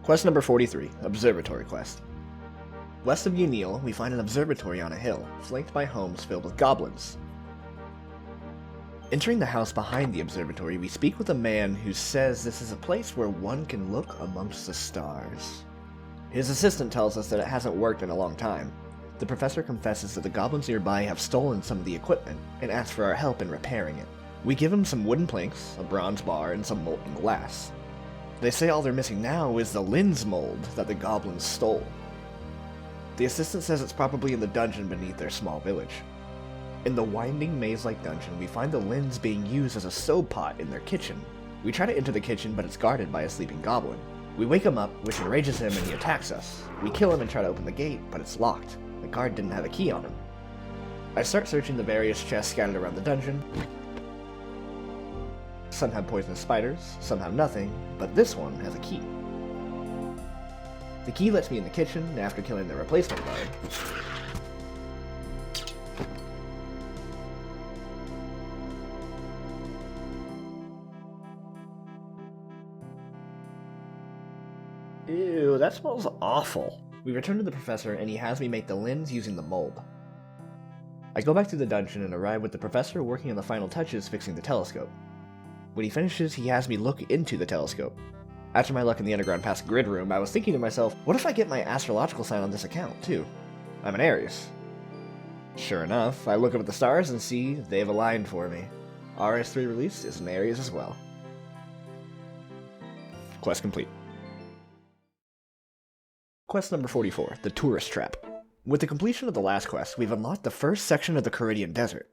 Quest number 43, Observatory Quest. West of Unil, we find an observatory on a hill, flanked by homes filled with goblins. Entering the house behind the observatory, we speak with a man who says this is a place where one can look amongst the stars. His assistant tells us that it hasn't worked in a long time. The professor confesses that the goblins nearby have stolen some of the equipment, and asks for our help in repairing it. We give him some wooden planks, a bronze bar, and some molten glass. They say all they're missing now is the lens mold that the goblins stole. The assistant says it's probably in the dungeon beneath their small village. In the winding maze-like dungeon, we find the lens being used as a soap pot in their kitchen. We try to enter the kitchen, but it's guarded by a sleeping goblin. We wake him up, which enrages him, and he attacks us. We kill him and try to open the gate, but it's locked. The guard didn't have a key on him. I start searching the various chests scattered around the dungeon. Some have poisonous spiders, some have nothing, but this one has a key. The key lets me in the kitchen after killing the replacement guard. Ew, that smells awful. We return to the professor and he has me make the lens using the mold. I go back to the dungeon and arrive with the professor working on the final touches fixing the telescope. When he finishes, he has me look into the telescope. After my luck in the underground past grid room, I was thinking to myself, what if I get my astrological sign on this account, too? I'm an Aries. Sure enough, I look up at the stars and see they've aligned for me. RS3 Released is an Aries as well. Quest complete. Quest number 44, the Tourist Trap. With the completion of the last quest, we've unlocked the first section of the Caridian Desert.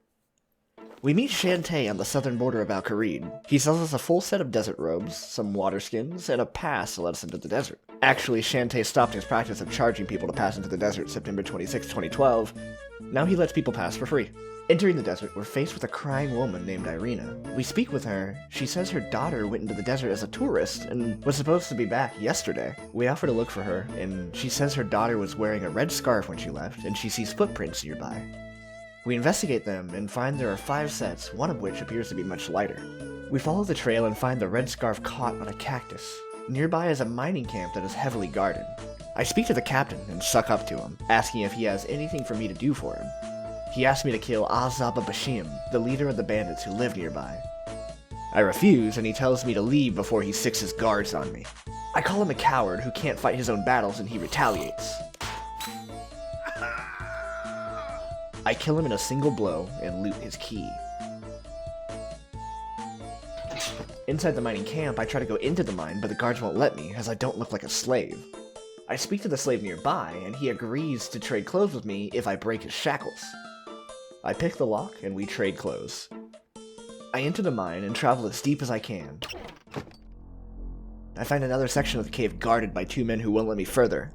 We meet Shantae on the southern border of Al-Kharid. He sells us a full set of desert robes, some water skins, and a pass to let us into the desert. Actually, Shantae stopped his practice of charging people to pass into the desert September 26, 2012. Now he lets people pass for free. Entering the desert, we're faced with a crying woman named Irina. We speak with her. She says her daughter went into the desert as a tourist and was supposed to be back yesterday. We offer to look for her, and she says her daughter was wearing a red scarf when she left, and she sees footprints nearby. We investigate them and find there are 5 sets, one of which appears to be much lighter. We follow the trail and find the red scarf caught on a cactus. Nearby is a mining camp that is heavily guarded. I speak to the captain and suck up to him, asking if he has anything for me to do for him. He asks me to kill Azaba Bashim, the leader of the bandits who live nearby. I refuse, and he tells me to leave before he sicks his guards on me. I call him a coward who can't fight his own battles, and he retaliates. I kill him in a single blow and loot his key. Inside the mining camp, I try to go into the mine, but the guards won't let me, as I don't look like a slave. I speak to the slave nearby, and he agrees to trade clothes with me if I break his shackles. I pick the lock, and we trade clothes. I enter the mine and travel as deep as I can. I find another section of the cave guarded by 2 men who won't let me further.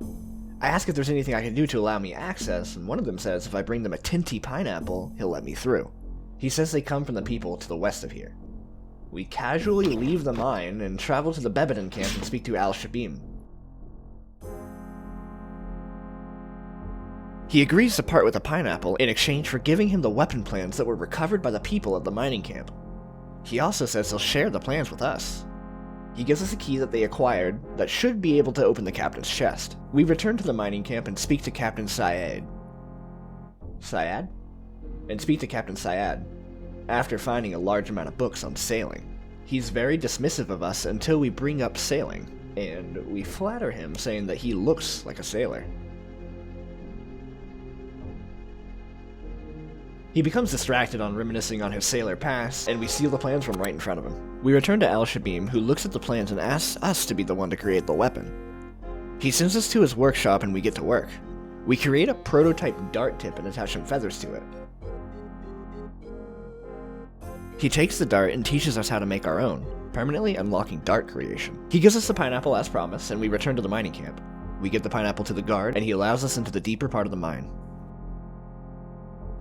I ask if there's anything I can do to allow me access, and one of them says if I bring them a Tinty pineapple, he'll let me through. He says they come from the people to the west of here. We casually leave the mine and travel to the Bebedan camp and speak to Al-Shabim. He agrees to part with the pineapple in exchange for giving him the weapon plans that were recovered by the people of the mining camp. He also says he'll share the plans with us. He gives us a key that they acquired that should be able to open the captain's chest. We return to the mining camp and speak to Captain Syed. Syed? And speak to Captain Syed, after finding a large amount of books on sailing. He's very dismissive of us until we bring up sailing, and we flatter him saying that he looks like a sailor. He becomes distracted on reminiscing on his sailor past, and we steal the plans from right in front of him. We return to Al-Shabim, who looks at the plans and asks us to be the one to create the weapon. He sends us to his workshop and we get to work. We create a prototype dart tip and attach some feathers to it. He takes the dart and teaches us how to make our own, permanently unlocking dart creation. He gives us the pineapple as promised, and we return to the mining camp. We give the pineapple to the guard, and he allows us into the deeper part of the mine.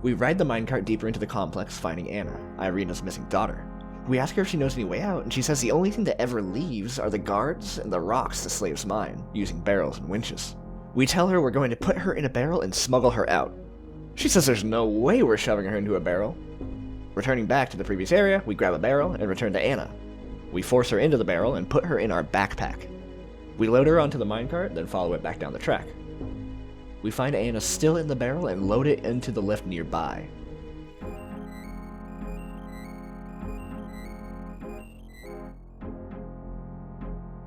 We ride the minecart deeper into the complex, finding Anna, Irina's missing daughter. We ask her if she knows any way out, and she says the only thing that ever leaves are the guards and the rocks the slaves mine, using barrels and winches. We tell her we're going to put her in a barrel and smuggle her out. She says there's no way we're shoving her into a barrel. Returning back to the previous area, we grab a barrel and return to Anna. We force her into the barrel and put her in our backpack. We load her onto the minecart, then follow it back down the track. We find Anna still in the barrel and load it into the lift nearby.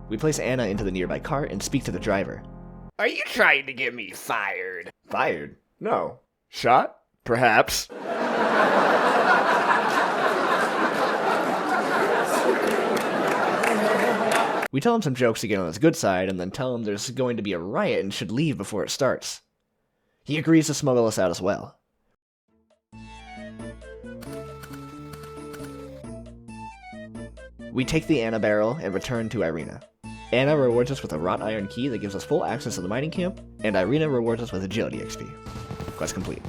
We place Anna into the nearby cart and speak to the driver. Are you trying to get me fired? Fired? No. Shot? Perhaps. We tell him some jokes to get on his good side, and then tell him there's going to be a riot and should leave before it starts. He agrees to smuggle us out as well. We take the Anna barrel and return to Irina. Anna rewards us with a wrought iron key that gives us full access to the mining camp, and Irina rewards us with agility XP. Quest complete.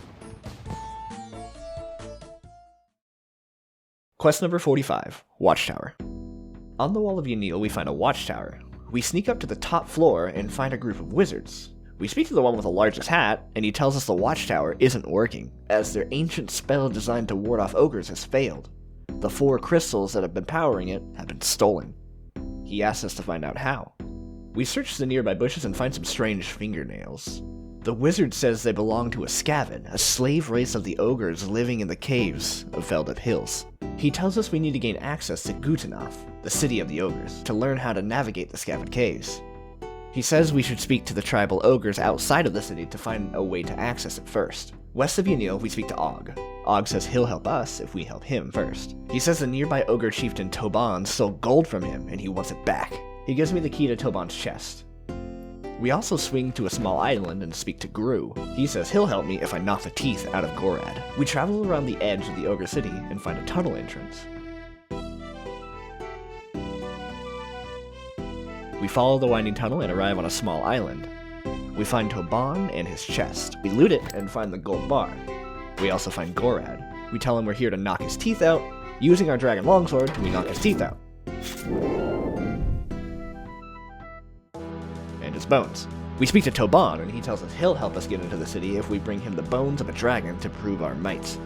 Quest number 45, Watchtower. On the wall of Yanil, we find a watchtower. We sneak up to the top floor and find a group of wizards. We speak to the one with the largest hat, and he tells us the watchtower isn't working, as their ancient spell designed to ward off ogres has failed. The 4 crystals that have been powering it have been stolen. He asks us to find out how. We search the nearby bushes and find some strange fingernails. The wizard says they belong to a Scaven, a slave race of the ogres living in the caves of Feldip Hills. He tells us we need to gain access to Gutanoth, the city of the ogres, to learn how to navigate the Scaven caves. He says we should speak to the tribal ogres outside of the city to find a way to access it first. West of Yanil, we speak to Og. Og says he'll help us if we help him first. He says the nearby ogre chieftain Toban stole gold from him and he wants it back. He gives me the key to Toban's chest. We also swing to a small island and speak to Gru. He says he'll help me if I knock the teeth out of Gorad. We travel around the edge of the ogre city and find a tunnel entrance. We follow the winding tunnel and arrive on a small island. We find Toban and his chest. We loot it and find the gold bar. We also find Gorad. We tell him we're here to knock his teeth out. Using our dragon longsword, we knock his teeth out. And his bones. We speak to Toban and he tells us he'll help us get into the city if we bring him the bones of a dragon to prove our might.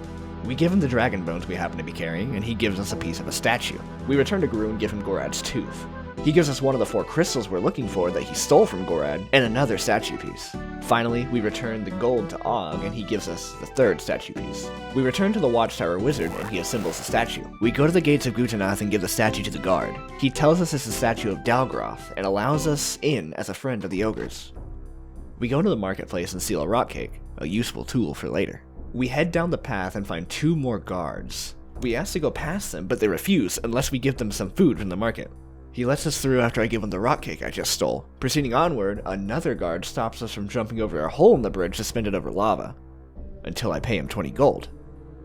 We give him the dragon bones we happen to be carrying and he gives us a piece of a statue. We return to Gru and give him Gorad's tooth. He gives us one of the 4 crystals we're looking for that he stole from Gorad, and another statue piece. Finally, we return the gold to Og, and he gives us the 3rd statue piece. We return to the Watchtower Wizard, and he assembles the statue. We go to the gates of Gutanoth and give the statue to the guard. He tells us it's the statue of Dalgroth, and allows us in as a friend of the ogres. We go to the marketplace and steal a rock cake, a useful tool for later. We head down the path and find 2 more guards. We ask to go past them, but they refuse unless we give them some food from the market. He lets us through after I give him the rock cake I just stole. Proceeding onward, another guard stops us from jumping over a hole in the bridge suspended over lava, until I pay him 20 gold.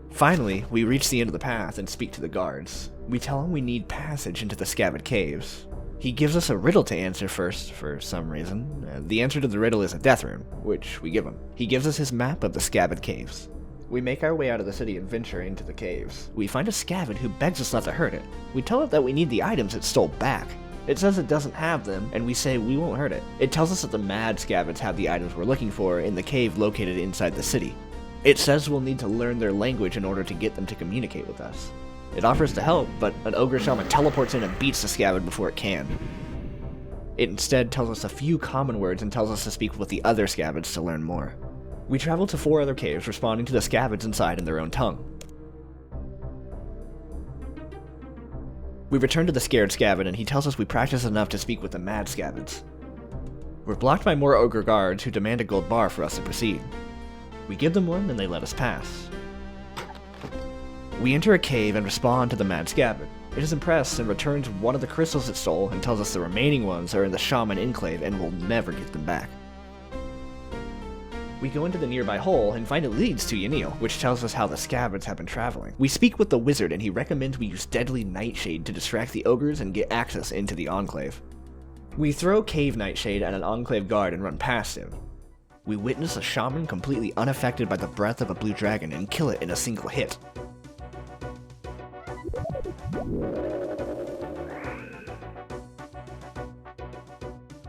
Finally, we reach the end of the path and speak to the guards. We tell him we need passage into the Scaven caves. He gives us a riddle to answer first, for some reason. The answer to the riddle is a death rune, which we give him. He gives us his map of the Scaven caves. We make our way out of the city and venture into the caves. We find a Scaven who begs us not to hurt it. We tell it that we need the items it stole back. It says it doesn't have them, and we say we won't hurt it. It tells us that the mad Scavens have the items we're looking for in the cave located inside the city. It says we'll need to learn their language in order to get them to communicate with us. It offers to help, but an ogre shaman teleports in and beats the Scaven before it can. It instead tells us a few common words and tells us to speak with the other Scavens to learn more. We travel to 4 other caves, responding to the Scavens inside in their own tongue. We return to the scared Scaven, and he tells us we practice enough to speak with the mad Scavens. We're blocked by more ogre guards who demand a gold bar for us to proceed. We give them one, and they let us pass. We enter a cave and respond to the mad Scaven. It is impressed and returns one of the crystals it stole and tells us the remaining ones are in the Shaman Enclave and we'll never get them back. We go into the nearby hole and find it leads to Yanil, which tells us how the Scavens have been traveling. We speak with the wizard and he recommends we use deadly nightshade to distract the ogres and get access into the Enclave. We throw cave nightshade at an Enclave guard and run past him. We witness a shaman completely unaffected by the breath of a blue dragon and kill it in a single hit.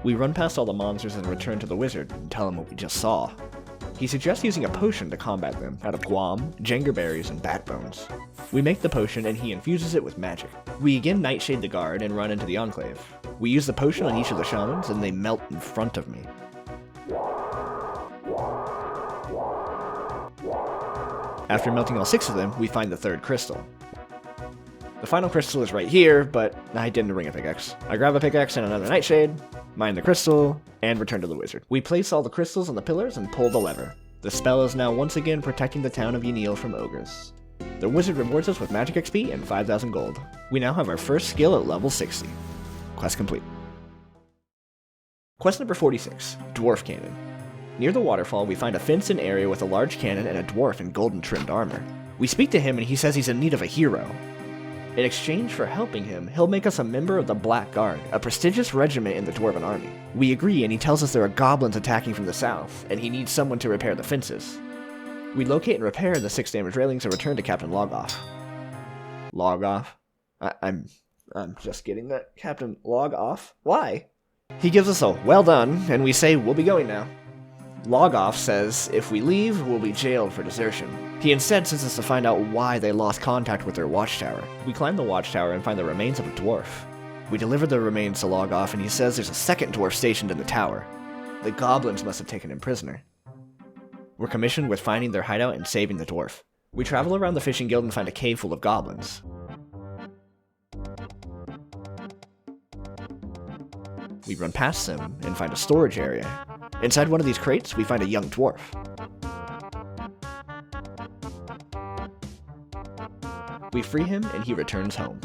We run past all the monsters and return to the wizard and tell him what we just saw. He suggests using a potion to combat them out of guam, jengerberries, and bat bones. We make the potion and he infuses it with magic. We again nightshade the guard and run into the Enclave. We use the potion on each of the shamans, and they melt in front of me. After melting all 6 of them, we find the 3rd crystal. The final crystal is right here, but I didn't bring a pickaxe. I grab a pickaxe and another nightshade, mine the crystal, and return to the wizard. We place all the crystals on the pillars and pull the lever. The spell is now once again protecting the town of Yanil from ogres. The wizard rewards us with magic XP and 5,000 gold. We now have our first skill at level 60. Quest complete. Quest number 46, Dwarf Cannon. Near the waterfall, we find a fenced-in area with a large cannon and a dwarf in golden-trimmed armor. We speak to him and he says he's in need of a hero. In exchange for helping him, he'll make us a member of the Black Guard, a prestigious regiment in the Dwarven army. We agree and he tells us there are goblins attacking from the south, and he needs someone to repair the fences. We locate and repair the 6 damaged railings and return to Captain Logoff. Logoff? I'm just getting that. Captain Logoff? Why? He gives us a well done, and we say we'll be going now. Logoff says if we leave, we'll be jailed for desertion. He instead sends us to find out why they lost contact with their Watchtower. We climb the Watchtower and find the remains of a dwarf. We deliver the remains to Logoff, and he says there's a 2nd dwarf stationed in the tower. The goblins must have taken him prisoner. We're commissioned with finding their hideout and saving the dwarf. We travel around the fishing guild and find a cave full of goblins. We run past them and find a storage area. Inside one of these crates, we find a young dwarf. We free him and he returns home.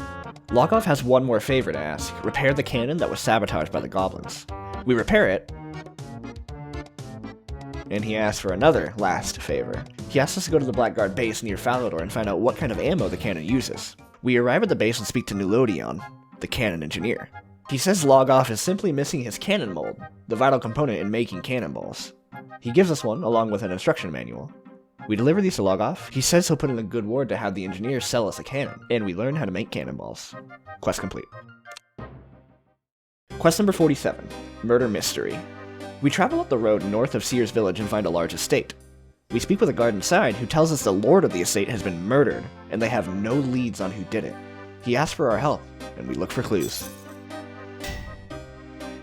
Logoff has one more favor to ask: repair the cannon that was sabotaged by the goblins. We repair it, and he asks for another last favor. He asks us to go to the Blackguard base near Falador and find out what kind of ammo the cannon uses. We arrive at the base and speak to Nulodion, the cannon engineer. He says Logoff is simply missing his cannon mold, the vital component in making cannonballs. He gives us one, along with an instruction manual. We deliver these to Logoff. He says he'll put in a good word to have the engineer sell us a cannon, and we learn how to make cannonballs. Quest complete. Quest number 47, Murder Mystery. We travel up the road north of Seer's village and find a large estate. We speak with a guard inside who tells us the lord of the estate has been murdered, and they have no leads on who did it. He asks for our help, and we look for clues.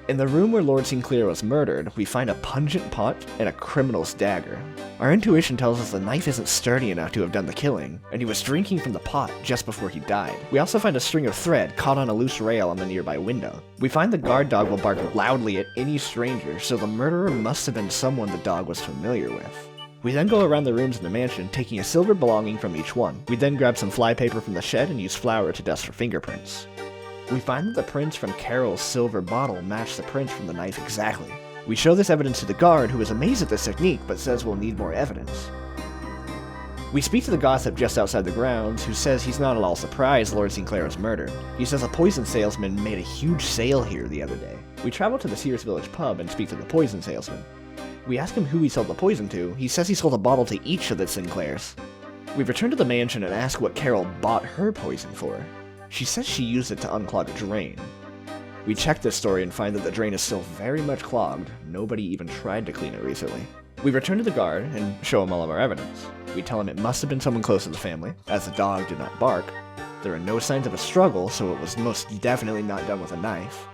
In the room where Lord Sinclair was murdered, we find a pungent pot and a criminal's dagger. Our intuition tells us the knife isn't sturdy enough to have done the killing, and he was drinking from the pot just before he died. We also find a string of thread caught on a loose rail on the nearby window. We find the guard dog will bark loudly at any stranger, so the murderer must have been someone the dog was familiar with. We then go around the rooms in the mansion, taking a silver belonging from each one. We then grab some flypaper from the shed and use flour to dust for fingerprints. We find that the prints from Carol's silver bottle match the prints from the knife exactly. We show this evidence to the guard, who is amazed at this technique, but says we'll need more evidence. We speak to the gossip just outside the grounds, who says he's not at all surprised Lord Sinclair was murdered. He says a poison salesman made a huge sale here the other day. We travel to the Sears Village pub and speak to the poison salesman. We ask him who he sold the poison to. He says he sold a bottle to each of the Sinclairs. We return to the mansion and ask what Carol bought her poison for. She says she used it to unclog a drain. We check this story and find that the drain is still very much clogged. Nobody even tried to clean it recently. We return to the guard and show him all of our evidence. We tell him it must have been someone close to the family, as the dog did not bark. There are no signs of a struggle, so it was most definitely not done with a knife.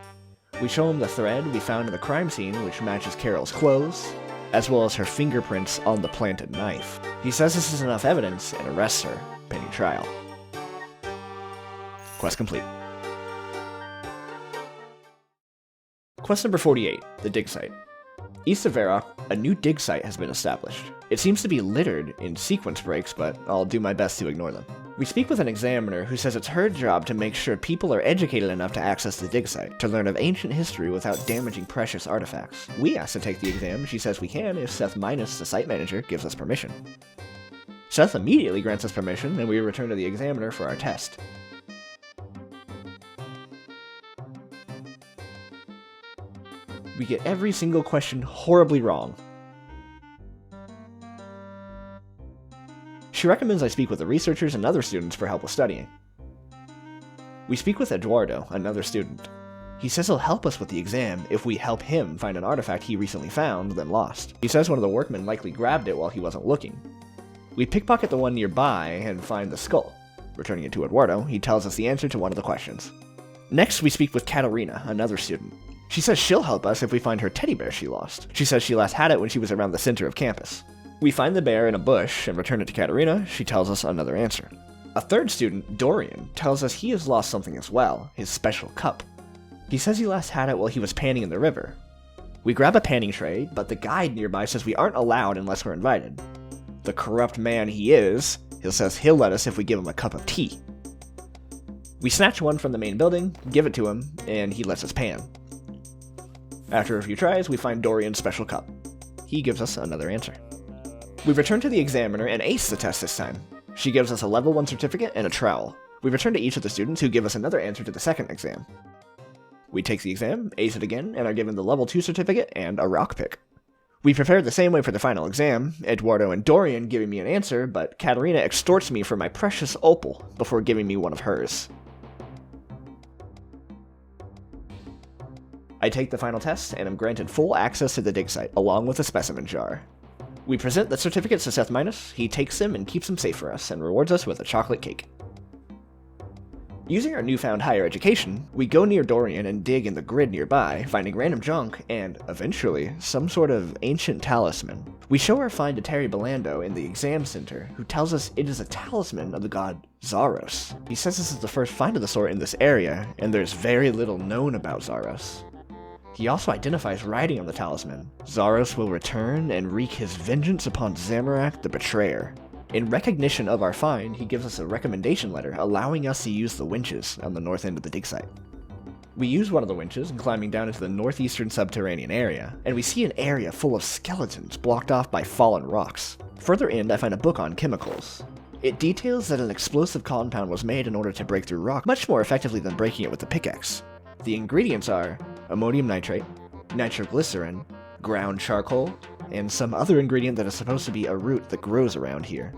We show him the thread we found in the crime scene, which matches Carol's clothes, as well as her fingerprints on the planted knife. He says this is enough evidence and arrests her, pending trial. Quest complete. Quest number 48, the dig site. East of Varrock, a new dig site has been established. It seems to be littered in sequence breaks, but I'll do my best to ignore them. We speak with an examiner who says it's her job to make sure people are educated enough to access the dig site, to learn of ancient history without damaging precious artifacts. We ask to take the exam, she says we can if Seth Minus, the site manager, gives us permission. Seth immediately grants us permission, and we return to the examiner for our test. We get every single question horribly wrong. She recommends I speak with the researchers and other students for help with studying. We speak with Eduardo, another student. He says he'll help us with the exam if we help him find an artifact he recently found, then lost. He says one of the workmen likely grabbed it while he wasn't looking. We pickpocket the one nearby and find the skull. Returning it to Eduardo, he tells us the answer to one of the questions. Next, we speak with Katarina, another student. She says she'll help us if we find her teddy bear she lost. She says she last had it when she was around the center of campus. We find the bear in a bush and return it to Katarina. She tells us another answer. A third student, Dorian, tells us he has lost something as well, his special cup. He says he last had it while he was panning in the river. We grab a panning tray, but the guide nearby says we aren't allowed unless we're invited. The corrupt man he is, he says he'll let us if we give him a cup of tea. We snatch one from the main building, give it to him, and he lets us pan. After a few tries, we find Dorian's special cup. He gives us another answer. We return to the examiner and ace the test this time. She gives us a level 1 certificate and a trowel. We return to each of the students who give us another answer to the second exam. We take the exam, ace it again, and are given the level 2 certificate and a rock pick. We prepare the same way for the final exam, Eduardo and Dorian giving me an answer, but Katarina extorts me for my precious opal before giving me one of hers. I take the final test and am granted full access to the dig site, along with a specimen jar. We present the certificates to Seth Minus, he takes them and keeps them safe for us, and rewards us with a chocolate cake. Using our newfound higher education, we go near Dorian and dig in the grid nearby, finding random junk and, eventually, some sort of ancient talisman. We show our find to Terry Belando in the exam center, who tells us it is a talisman of the god Zaros. He says this is the first find of the sort in this area, and there's very little known about Zaros. He also identifies writing on the talisman: Zaros will return and wreak his vengeance upon Zamorak the Betrayer. In recognition of our find, he gives us a recommendation letter allowing us to use the winches on the north end of the dig site. We use one of the winches and climbing down into the northeastern subterranean area, and we see an area full of skeletons blocked off by fallen rocks. Further in, I find a book on chemicals. It details that an explosive compound was made in order to break through rock much more effectively than breaking it with a pickaxe. The ingredients are ammonium nitrate, nitroglycerin, ground charcoal, and some other ingredient that is supposed to be a root that grows around here.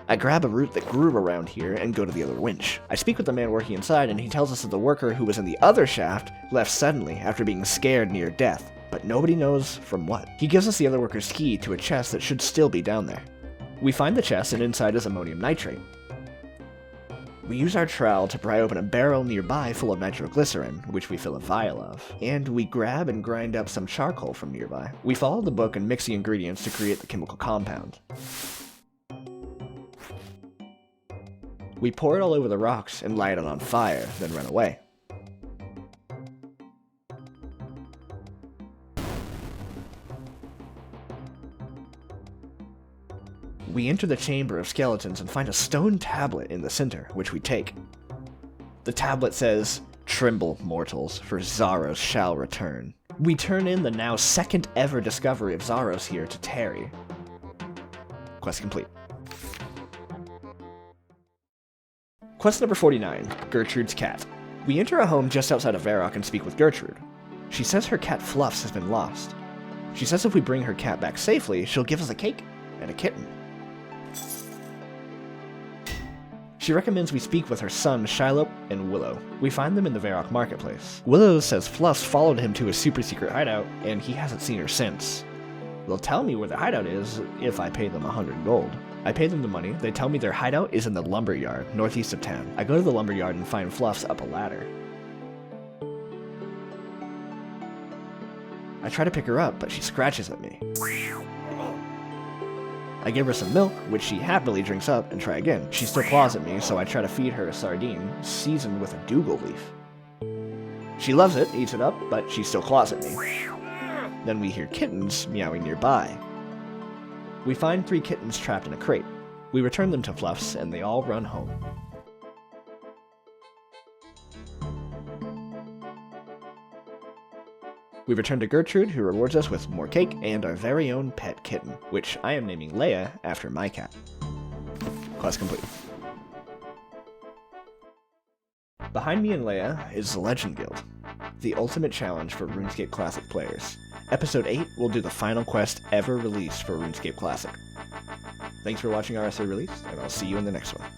I grab a root that grew around here and go to the other winch. I speak with the man working inside and he tells us that the worker who was in the other shaft left suddenly after being scared near death, but nobody knows from what. He gives us the other worker's key to a chest that should still be down there. We find the chest and inside is ammonium nitrate. We use our trowel to pry open a barrel nearby full of nitroglycerin, which we fill a vial of, and we grab and grind up some charcoal from nearby. We follow the book and mix the ingredients to create the chemical compound. We pour it all over the rocks and light it on fire, then run away. We enter the chamber of skeletons and find a stone tablet in the center, which we take. The tablet says, "Tremble, mortals, for Zaros shall return." We turn in the now second ever discovery of Zaros here to Terry. Quest complete. Quest number 49, Gertrudes Cat. We enter a home just outside of Varrock and speak with Gertrude. She says her cat Fluffs has been lost. She says if we bring her cat back safely, she'll give us a cake and a kitten. She recommends we speak with her son, Shiloh, and Willow. We find them in the Varrock marketplace. Willow says Fluffs followed him to a super secret hideout, and he hasn't seen her since. They'll tell me where the hideout is if I pay them 100 gold. I pay them the money, they tell me their hideout is in the lumber yard, northeast of town. I go to the lumber yard and find Fluffs up a ladder. I try to pick her up, but she scratches at me. I give her some milk, which she happily drinks up, and try again. She still claws at me, so I try to feed her a sardine, seasoned with a dougal leaf. She loves it, eats it up, but she still claws at me. Then we hear kittens meowing nearby. We find 3 kittens trapped in a crate. We return them to Fluffs, and they all run home. We return to Gertrude, who rewards us with more cake and our very own pet kitten, which I am naming Leia after my cat. Quest complete. Behind me and Leia is the Legend Guild, the ultimate challenge for RuneScape Classic players. Episode 8 will do the final quest ever released for RuneScape Classic. Thanks for watching RS3 Released, and I'll see you in the next one.